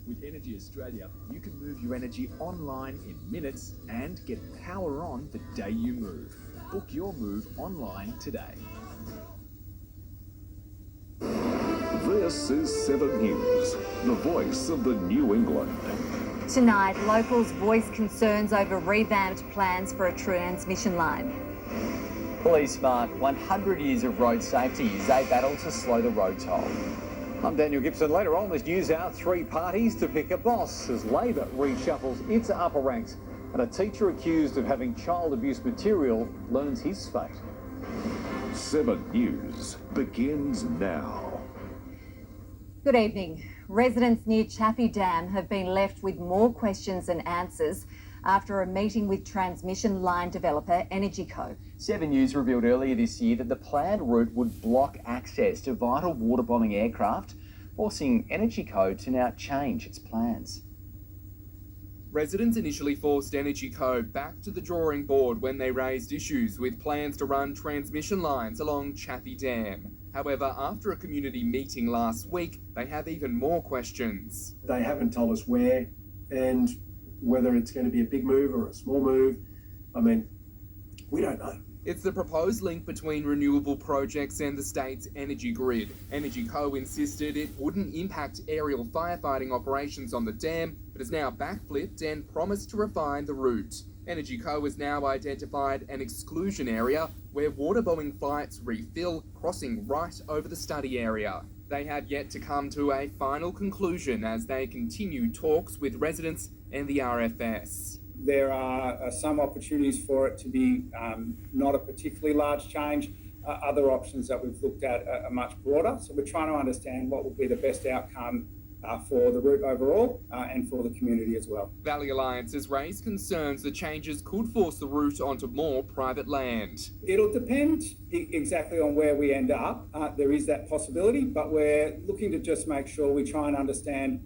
With Energy Australia, you can move your energy online in minutes and get power on the day you move. Book your move online today. This is 7 News, the voice of the New England. Tonight, locals voice concerns over revamped plans for a transmission line. Police mark 100 years of road safety as they battle to slow the road toll. I'm Daniel Gibson. Later on this news hour, 3 parties to pick a boss as Labor reshuffles its upper ranks and a teacher accused of having child abuse material learns his fate. 7 News begins now. Good evening. Residents near Chappie Dam have been left with more questions than answers after a meeting with transmission line developer EnergyCo. 7 News revealed earlier this year that the planned route would block access to vital water-bombing aircraft, forcing EnergyCo to now change its plans. Residents initially forced EnergyCo back to the drawing board when they raised issues with plans to run transmission lines along Chappie Dam. However, after a community meeting last week, they have even more questions. They haven't told us where and whether it's going to be a big move or a small move. I mean, we don't know. It's the proposed link between renewable projects and the state's energy grid. EnergyCo insisted it wouldn't impact aerial firefighting operations on the dam, but has now backflipped and promised to refine the route. EnergyCo has now identified an exclusion area where water-bombing flights refill, crossing right over the study area. They have yet to come to a final conclusion as they continue talks with residents and the RFS. There are some opportunities for it to be not a particularly large change. Other options that we've looked at are much broader. So we're trying to understand what will be the best outcome for the route overall and for the community as well. Valley Alliance has raised concerns the changes could force the route onto more private land. It'll depend exactly on where we end up. There is that possibility, but we're looking to just make sure we try and understand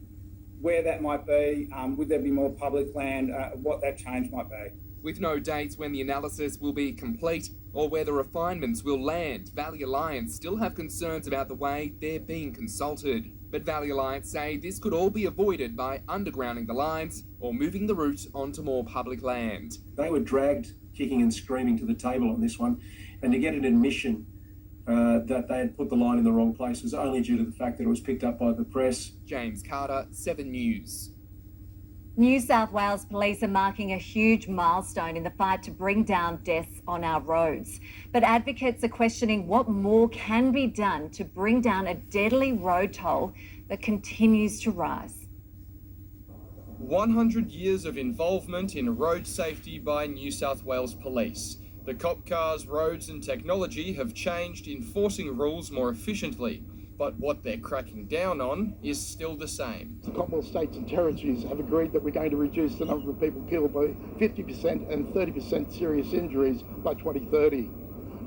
where that might be, would there be more public land, what that change might be. With no dates when the analysis will be complete or where the refinements will land, Valley Alliance still have concerns about the way they're being consulted. But Valley Alliance say this could all be avoided by undergrounding the lines or moving the route onto more public land. They were dragged kicking and screaming to the table on this one, and to get an admission that they had put the line in the wrong place was only due to the fact that it was picked up by the press. James Carter, 7 News. New South Wales Police are marking a huge milestone in the fight to bring down deaths on our roads. But advocates are questioning what more can be done to bring down a deadly road toll that continues to rise. 100 years of involvement in road safety by New South Wales Police. The cop cars, roads and technology have changed, enforcing rules more efficiently. But what they're cracking down on is still the same. The Commonwealth states and territories have agreed that we're going to reduce the number of people killed by 50% and 30% serious injuries by 2030.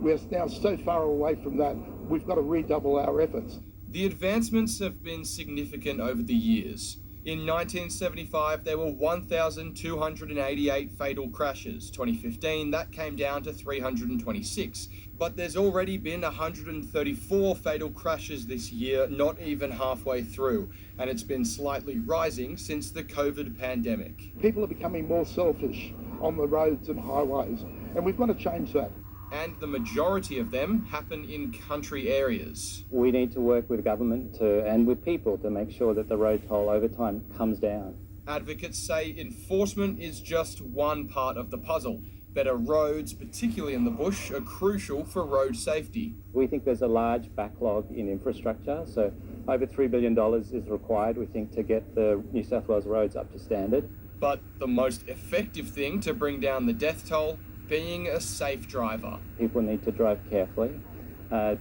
We're now so far away from that, we've got to redouble our efforts. The advancements have been significant over the years. In 1975, there were 1,288 fatal crashes. 2015, that came down to 326. But there's already been 134 fatal crashes this year, not even halfway through. And it's been slightly rising since the COVID pandemic. People are becoming more selfish on the roads and highways, and we've got to change that. And the majority of them happen in country areas. We need to work with government and with people to make sure that the road toll over time comes down. Advocates say enforcement is just one part of the puzzle. Better roads, particularly in the bush, are crucial for road safety. We think there's a large backlog in infrastructure, so over $3 billion is required, we think, to get the New South Wales roads up to standard. But the most effective thing to bring down the death toll, being a safe driver. People need to drive carefully.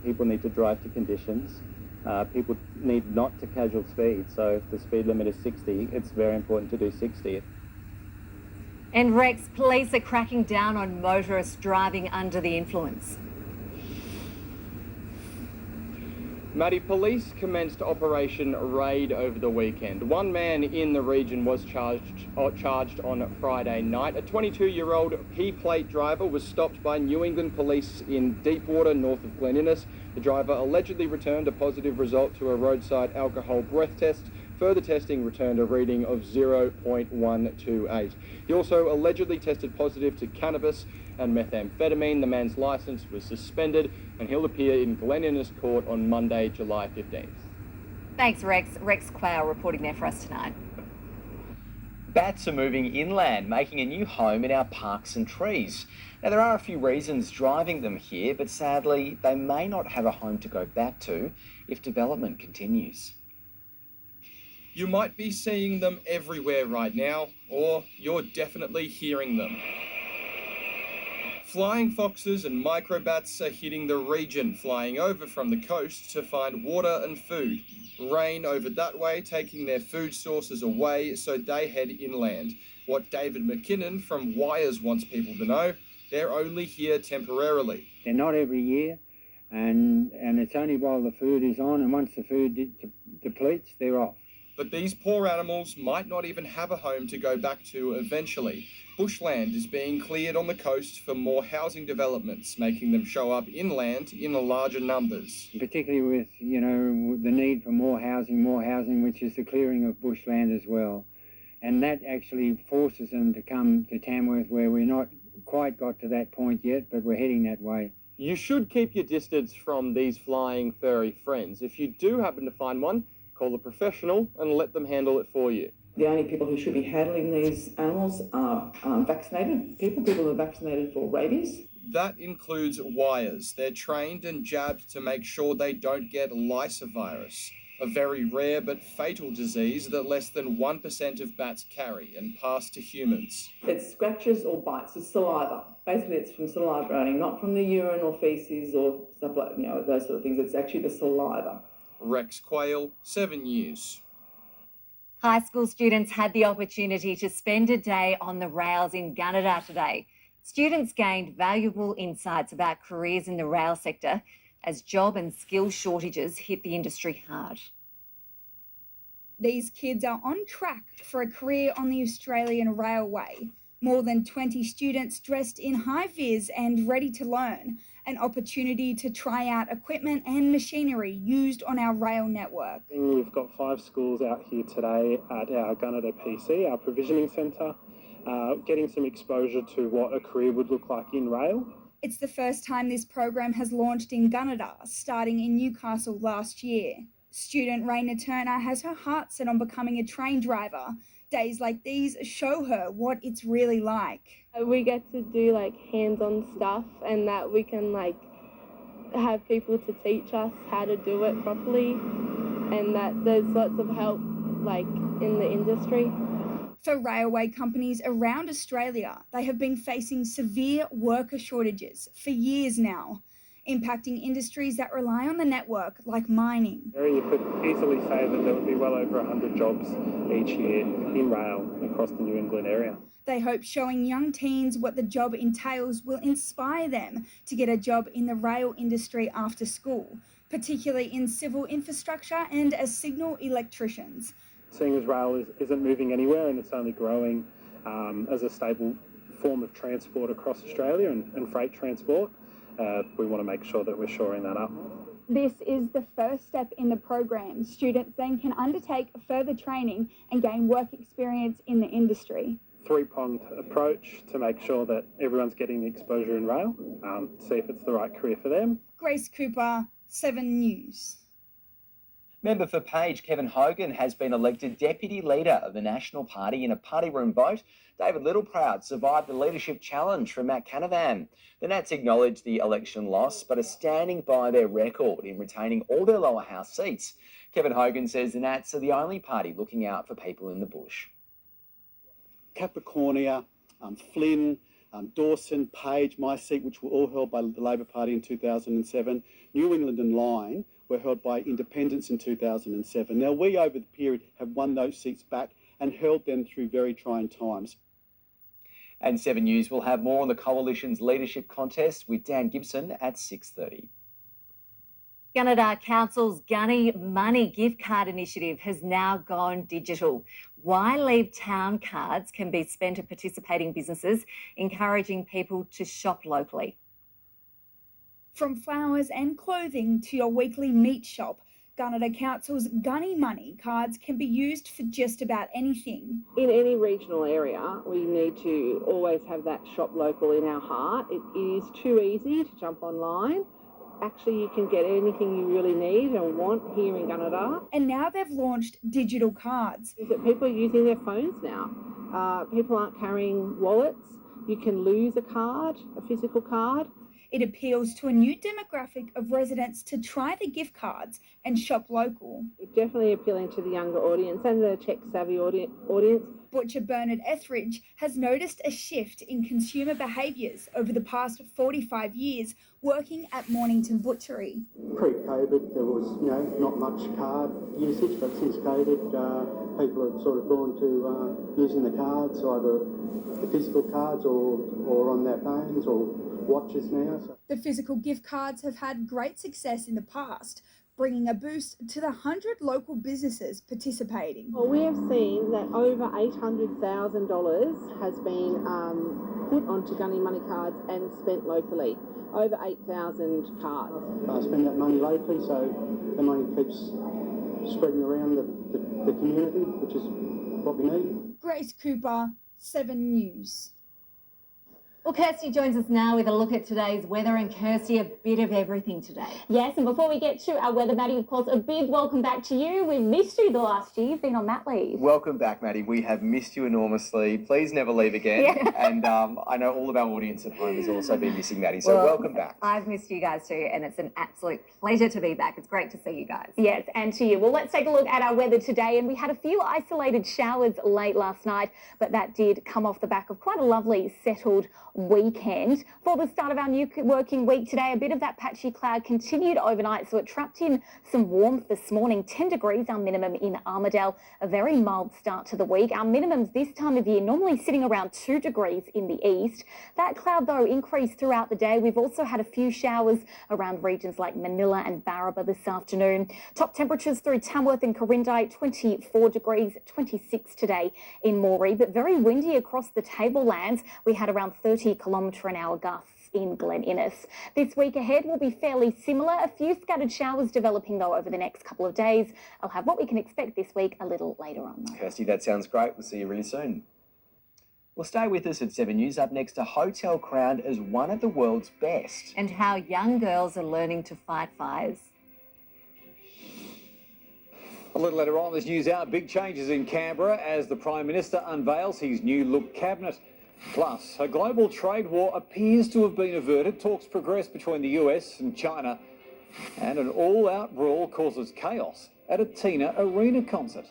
People need to drive to conditions. People need not to casual speed. So if the speed limit is 60, it's very important to do 60. And Rex, police are cracking down on motorists driving under the influence. Maddie, police commenced Operation Raid over the weekend. One man in the region was charged on Friday night. A 22-year-old P-plate driver was stopped by New England police in Deepwater, north of Glen Innes. The driver allegedly returned a positive result to a roadside alcohol breath test. Further testing returned a reading of 0.128. He also allegedly tested positive to cannabis and methamphetamine. The man's licence was suspended and he'll appear in Glen Innes Court on Monday, July 15th. Thanks, Rex. Rex Quayle reporting there for us tonight. Bats are moving inland, making a new home in our parks and trees. Now, there are a few reasons driving them here, but sadly, they may not have a home to go back to if development continues. You might be seeing them everywhere right now, or you're definitely hearing them. Flying foxes and microbats are hitting the region, flying over from the coast to find water and food. Rain over that way, taking their food sources away, so they head inland. What David McKinnon from Wires wants people to know, they're only here temporarily. They're not every year, and it's only while the food is on, and once the food depletes, they're off. But these poor animals might not even have a home to go back to eventually. Bushland is being cleared on the coast for more housing developments, making them show up inland in larger numbers. Particularly with, the need for more housing, which is the clearing of bushland as well. And that actually forces them to come to Tamworth, where we're not quite got to that point yet, but we're heading that way. You should keep your distance from these flying furry friends. If you do happen to find one, call a professional and let them handle it for you. The only people who should be handling these animals are vaccinated people who are vaccinated for rabies. That includes Wires. They're trained and jabbed to make sure they don't get lysovirus, a very rare but fatal disease that less than 1% of bats carry and pass to humans. It scratches or bites, it's saliva. Basically, it's from saliva only, not from the urine or faeces or stuff like, those sort of things. It's actually the saliva. Rex Quayle, 7 News. High school students had the opportunity to spend a day on the rails in Gunnedah today. Students gained valuable insights about careers in the rail sector as job and skill shortages hit the industry hard. These kids are on track for a career on the Australian Railway. More than 20 students dressed in high-vis and ready to learn. An opportunity to try out equipment and machinery used on our rail network. We've got 5 schools out here today at our Gunnedah PC, our provisioning centre, getting some exposure to what a career would look like in rail. It's the first time this program has launched in Gunnedah, starting in Newcastle last year. Student Raina Turner has her heart set on becoming a train driver. Days like these show her what it's really like. We get to do hands-on stuff, and that we can have people to teach us how to do it properly, and that there's lots of help in the industry. For railway companies around Australia, they have been facing severe worker shortages for years now, impacting industries that rely on the network like mining. You could easily say that there would be well over 100 jobs each year in rail across the New England area. They hope showing young teens what the job entails will inspire them to get a job in the rail industry after school, particularly in civil infrastructure and as signal electricians. Seeing as rail isn't moving anywhere and it's only growing as a stable form of transport across Australia and freight transport, we want to make sure that we're shoring that up. This is the first step in the program. Students then can undertake further training and gain work experience in the industry. Three-pronged approach to make sure that everyone's getting the exposure in rail, see if it's the right career for them. Grace Cooper, 7 News. Member for Page, Kevin Hogan, has been elected Deputy Leader of the National Party in a party room vote. David Littleproud survived the leadership challenge from Matt Canavan. The Nats acknowledged the election loss, but are standing by their record in retaining all their lower house seats. Kevin Hogan says the Nats are the only party looking out for people in the bush. Capricornia, Flynn, Dawson, Page, my seat, which were all held by the Labor Party in 2007, New England and Lyne were held by independents in 2007. Now, we over the period have won those seats back and held them through very trying times. And 7 News will have more on the Coalition's leadership contest with Dan Gibson at 6:30. Gunnedah Council's Gunny Money gift card initiative has now gone digital. Why Leave Town cards can be spent at participating businesses, encouraging people to shop locally. From flowers and clothing to your weekly meat shop, Gunnedah Council's Gunny Money cards can be used for just about anything. In any regional area, we need to always have that shop local in our heart. It is too easy to jump online. Actually, you can get anything you really need and want here in Gunnedah. And now they've launched digital cards. Is that people are using their phones now. People aren't carrying wallets. You can lose a card, a physical card. It appeals to a new demographic of residents to try the gift cards and shop local. It's definitely appealing to the younger audience and the tech-savvy audience. Butcher Bernard Etheridge has noticed a shift in consumer behaviours over the past 45 years working at Mornington Butchery. Pre-COVID, there was not much card usage, but since COVID, people have sort of gone to using the cards, either the physical cards or on their phones or watches now. So. The physical gift cards have had great success in the past, bringing a boost to the 100 local businesses participating. Well, we have seen that over $800,000 has been put onto Gunny Money cards and spent locally. Over 8,000 cards. I spend that money locally, so the money keeps spreading around the community, which is what we need. Grace Cooper, 7 News. Well, Kirstie joins us now with a look at today's weather. And Kirstie, a bit of everything today. Yes, and before we get to our weather, Maddie, of course, a big welcome back to you. We've missed you the last year. You've been on mat leave. Welcome back, Maddie. We have missed you enormously. Please never leave again. Yeah. And I know all of our audience at home has also been missing Maddie, so welcome back. I've missed you guys too, and it's an absolute pleasure to be back. It's great to see you guys. Yes, and to you. Well, let's take a look at our weather today. And we had a few isolated showers late last night, but that did come off the back of quite a lovely settled weekend. For the start of our new working week today, a bit of that patchy cloud continued overnight, so it trapped in some warmth this morning. 10 degrees our minimum in Armidale, a very mild start to the week. Our minimums this time of year normally sitting around 2 degrees in the east. That cloud, though, increased throughout the day. We've also had a few showers around regions like Manila and Barraba this afternoon. Top temperatures through Tamworth and Corindai, 24 degrees, 26 today in Moree, but very windy across the tablelands. We had around 30 km/h gusts in Glen Innes. This week ahead will be fairly similar. A few scattered showers developing, though, over the next couple of days. I'll have what we can expect this week a little later on, though. Kirstie, that sounds great. We'll see you really soon. Well, stay with us at 7 News. Up next, a hotel crowned as one of the world's best. And how young girls are learning to fight fires. A little later on, this news out. Big changes in Canberra as the Prime Minister unveils his new look cabinet. Plus, a global trade war appears to have been averted. Talks progress between the US and China. And an all-out brawl causes chaos at a Tina Arena concert.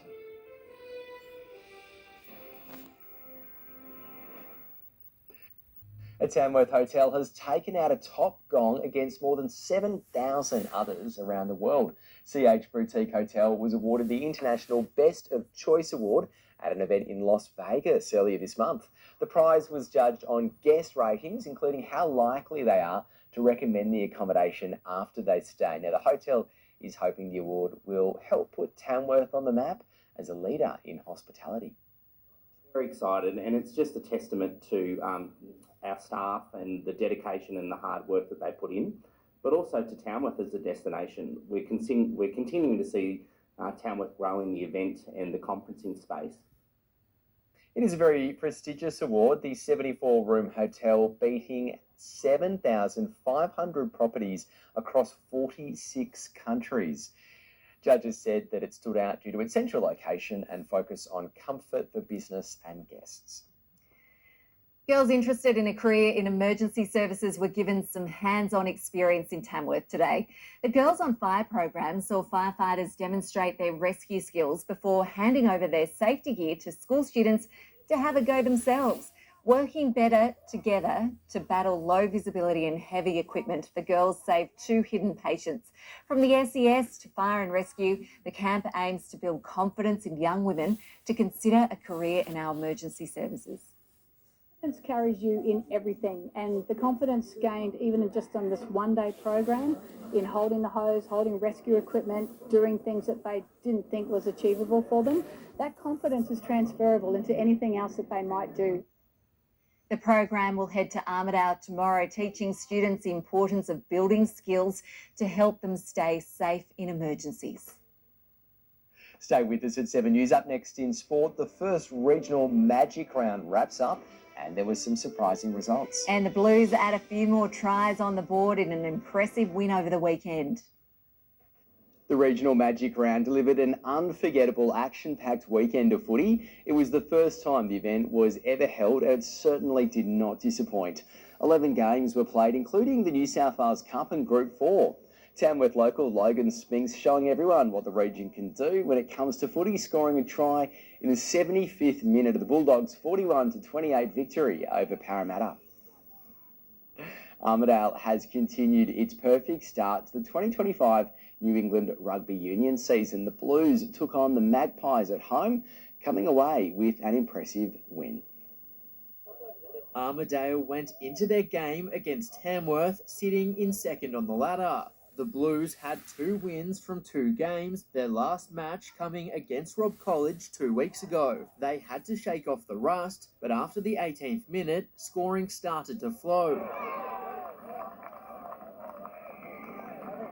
A Tamworth hotel has taken out a top gong against more than 7,000 others around the world. CH Boutique Hotel was awarded the International Best of Choice Award at an event in Las Vegas earlier this month. The prize was judged on guest ratings, including how likely they are to recommend the accommodation after they stay. Now, the hotel is hoping the award will help put Tamworth on the map as a leader in hospitality. Very excited, and it's just a testament to our staff and the dedication and the hard work that they put in, but also to Tamworth as a destination. We're continuing to see Tamworth grow in the event and the conferencing space. It is a very prestigious award, the 74-room hotel beating 7,500 properties across 46 countries. Judges said that it stood out due to its central location and focus on comfort for business and guests. Girls interested in a career in emergency services were given some hands-on experience in Tamworth today. The Girls on Fire program saw firefighters demonstrate their rescue skills before handing over their safety gear to school students to have a go themselves. Working better together to battle low visibility and heavy equipment, the girls saved 2 hidden patients. From the SES to fire and rescue, the camp aims to build confidence in young women to consider a career in our emergency services. Confidence carries you in everything, and the confidence gained even just on this one-day program in holding the hose, holding rescue equipment, doing things that they didn't think was achievable for them, that confidence is transferable into anything else that they might do. The program will head to Armidale tomorrow, teaching students the importance of building skills to help them stay safe in emergencies. Stay with us at 7 News. Up next in sport, the first regional Magic Round wraps up, and there were some surprising results. And the Blues add a few more tries on the board in an impressive win over the weekend. The regional Magic Round delivered an unforgettable, action-packed weekend of footy. It was the first time the event was ever held, and it certainly did not disappoint. 11 games were played, including the New South Wales Cup and Group 4. Tamworth local Logan Spinks showing everyone what the region can do when it comes to footy, scoring a try in the 75th minute of the Bulldogs' 41-28 victory over Parramatta. Armidale has continued its perfect start to the 2025 New England Rugby Union season. The Blues took on the Magpies at home, coming away with an impressive win. Armidale went into their game against Tamworth sitting in second on the ladder. The Blues had 2 wins from 2 games, their last match coming against Rob College 2 weeks ago. They had to shake off the rust, but after the 18th minute, scoring started to flow.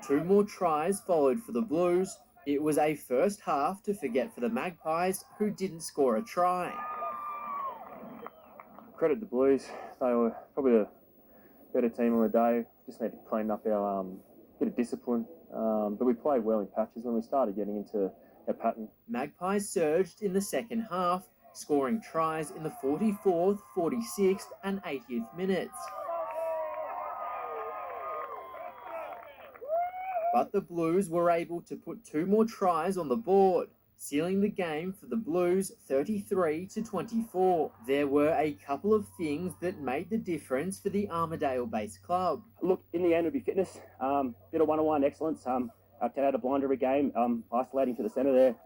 2 more tries followed for the Blues. It was a first half to forget for the Magpies, who didn't score a try. Credit the Blues. They were probably the better team on the day. Just need to clean up our bit of discipline. But we played well in patches when we started getting into our pattern. Magpies surged in the second half, scoring tries in the 44th, 46th and 80th minutes. But the Blues were able to put 2 more tries on the board, sealing the game for the Blues 33-24. There were a couple of things that made the difference for the Armidale-based club. Look, in the end, it'll be fitness, bit of one-on-one excellence, 10 out of blind every game, isolating to the centre there,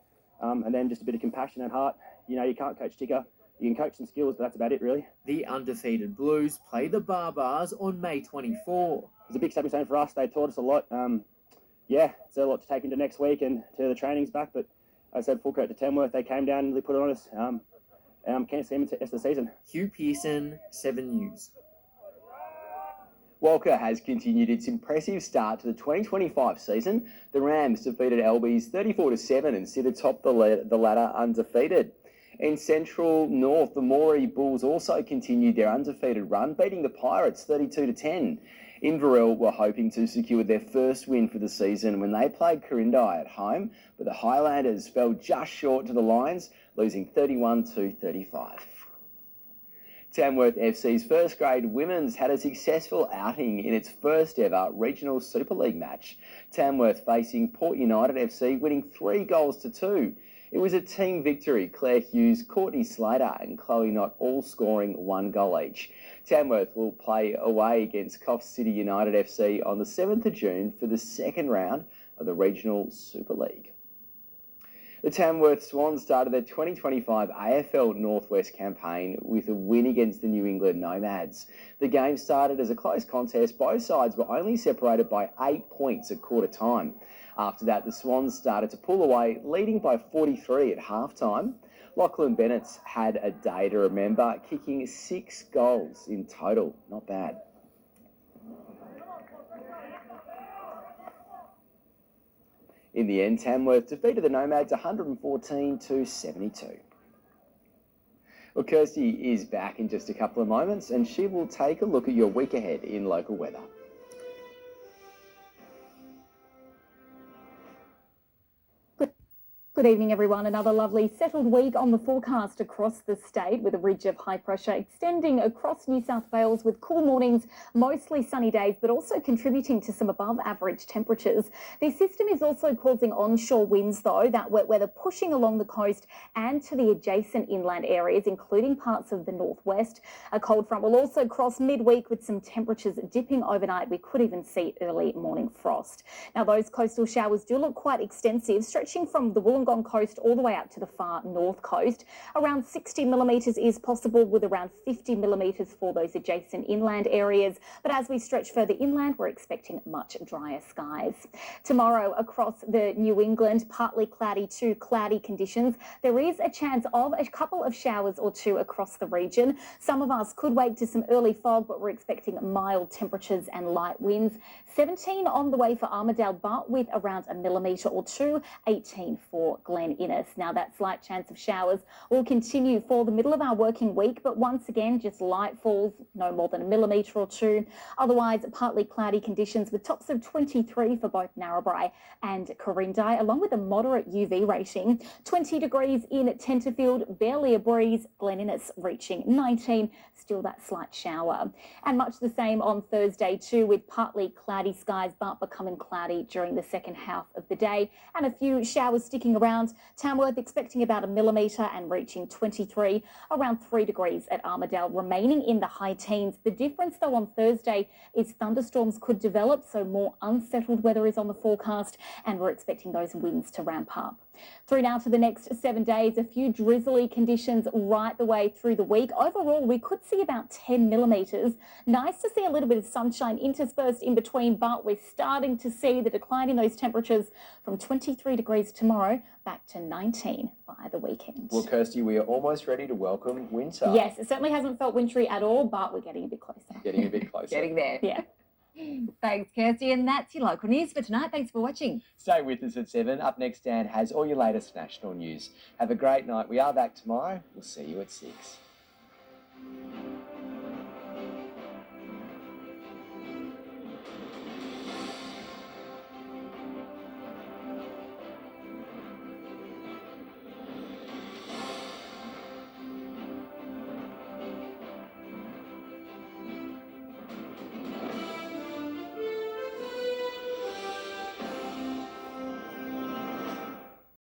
and then just a bit of compassion and heart. You know, you can't coach ticker. You can coach some skills, but that's about it, really. The undefeated Blues play the Barbars on May 24. It was a big stepping stone for us. They taught us a lot. Yeah, it's a lot to take into next week and to the trainings back, but I said full credit to Tamworth. They came down and really put it on us. Can't see them into the rest of the season. Hugh Pearson, 7 News. Walker has continued its impressive start to the 2025 season. The Rams defeated Albies 34-7 and sit atop the ladder undefeated. In Central North, the Moree Bulls also continued their undefeated run, beating the Pirates 32-10. Inverell were hoping to secure their first win for the season when they played Corindai at home, but the Highlanders fell just short to the Lions, losing 31-35. Tamworth FC's first grade women's had a successful outing in its first ever regional Super League match. Tamworth facing Port United FC, winning 3-2. It was a team victory. Claire Hughes, Courtney Slater and Chloe Knott all scoring 1 goal each. Tamworth will play away against Coff City United FC on the 7th of June for the second round of the Regional Super League. The Tamworth Swans started their 2025 AFL Northwest campaign with a win against the New England Nomads. The game started as a close contest. Both sides were only separated by 8 points at quarter time. After that, the Swans started to pull away, leading by 43 at halftime. Lachlan Bennett's had a day to remember, kicking 6 goals in total. Not bad. In the end, Tamworth defeated the Nomads 114-72. Well, Kirstie is back in just a couple of moments and she will take a look at your week ahead in local weather. Good evening, everyone. Another lovely settled week on the forecast across the state with a ridge of high pressure extending across New South Wales with cool mornings, mostly sunny days, but also contributing to some above average temperatures. This system is also causing onshore winds, though, that wet weather pushing along the coast and to the adjacent inland areas, including parts of the northwest. A cold front will also cross midweek with some temperatures dipping overnight. We could even see early morning frost. Now, those coastal showers do look quite extensive, stretching from the Wollongong Wollongong coast all the way out to the far north coast. Around 60 millimetres is possible, with around 50 millimetres for those adjacent inland areas. But as we stretch further inland, we're expecting much drier skies. Tomorrow across the New England, partly cloudy to cloudy conditions. There is a chance of a couple of showers or two across the region. Some of us could wake to some early fog, but we're expecting mild temperatures and light winds. 17 on the way for Armidale, but with around a millimetre or two. 18 for Glen Innes. Now that slight chance of showers will continue for the middle of our working week, but once again, just light falls, no more than a millimetre or two. Otherwise, partly cloudy conditions with tops of 23 for both Narrabri and Corindai, along with a moderate UV rating. 20 degrees in Tenterfield, barely a breeze. Glen Innes reaching 19, still that slight shower. And much the same on Thursday too, with partly cloudy skies, but becoming cloudy during the second half of the day, and a few showers sticking around. Tamworth expecting about a millimetre and reaching 23, around 3 degrees at Armidale, remaining in the high teens. The difference though on Thursday is thunderstorms could develop, so more unsettled weather is on the forecast, and we're expecting those winds to ramp up. Through now to the next 7 days, a few drizzly conditions right the way through the week. Overall, we could see about 10 millimetres. Nice to see a little bit of sunshine interspersed in between, but we're starting to see the decline in those temperatures from 23 degrees tomorrow back to 19 by the weekend. Well, Kirstie, we are almost ready to welcome winter. Yes, it certainly hasn't felt wintry at all, but we're getting a bit closer. Getting a bit closer. Getting there. Yeah. Thanks, Kirstie. And that's your local news for tonight. Thanks for watching. Stay with us at 7. Up next, Dan has all your latest national news. Have a great night. We are back tomorrow. We'll see you at 6.